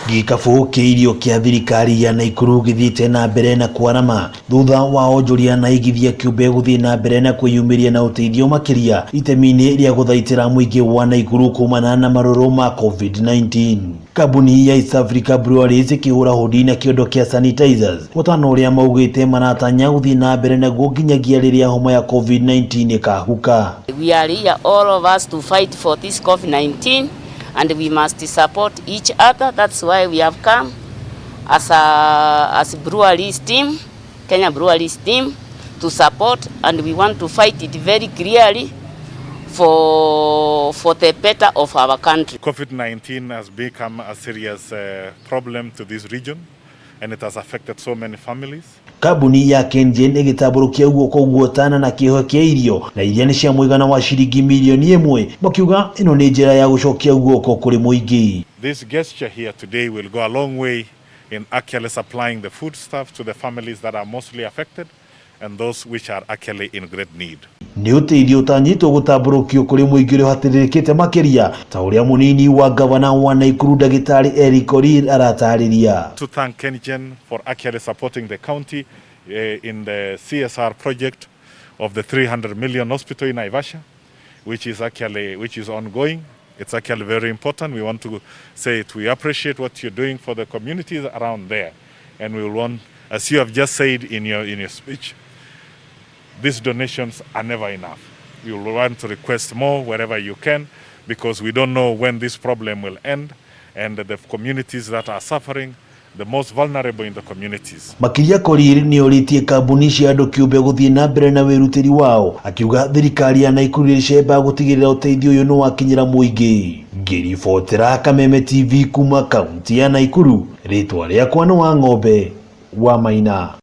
Gikabu kĩirio kĩa thirikari ya Nakuru gĩthiĩte na mbere na kwarama thutha wa onjoria na igithia kĩũmbe gũthiĩ na mbere na kwĩyumĩria na uteithio makĩria itemi-inĩ rĩa gũthaitĩra mũingĩ wa Nakuru kumana na marũrũ ma COVID-19. Kambuni ya East Africa Breweries ĩkĩhũra hũdi na kĩondo kĩa sanitizers, mũtano ũrĩa maugĩte maratanya gũthiĩ na mbere naguo nginyagia rĩrĩa homa ya COVID-19 ĩkahuka. We are here all of us to fight for this COVID-19. And we must support each other. That's why we have come as a breweries team, Kenya breweries team, to support, and we want to fight it very clearly for the better of our country. COVID-19 has become a serious problem to this region, and it has affected so many families. Kambuni ya Kengen ĩgĩtambũrũkia guoko guotana na kĩoho kĩa irio na iria nĩ cia mũigana wa ciringi milioni 1, makiuga ĩno nĩ njĩra ya gũcokia guoko kũrĩ mũingĩ. This gesture here today will go a long way in actually supplying the foodstuff to the families that are mostly affected and those which are actually in great need. Nĩ ũteithio ũtanyitwo gũtambũrũkio kũrĩ mũingĩ ũrĩa ũhatĩrĩrĩkĩte makĩria ta ũrĩa mũnini wa gavana wa Nakuru Ndagĩtarĩ Thirikari aratarĩria. To thank Kengen for actually supporting the county in the CSR project of the 300 million hospital in Naivasha, which is ongoing. It's actually very important. We want to say it. We appreciate what you're doing for the communities around there, and we want, as you have just said in your speech, these donations are never enough. We will want to request more wherever you can, because we don't know when this problem will end, and the communities that are suffering, the most vulnerable in the communities. Makiria kuri nĩ oritie kambuni cia andũ kĩũmbe gũthiĩ na mbere na wĩrutĩri wao, akiuga thirikari ya Nakuru ĩrĩcemba gũtigĩrĩra ũteithio ũyũ nĩ wakinyĩra mũingĩ. Ngĩribotera Kameme TV kuma kaunti ya Nakuru, rĩtwa rĩakwa nĩ wa ng'ombe wa Maina.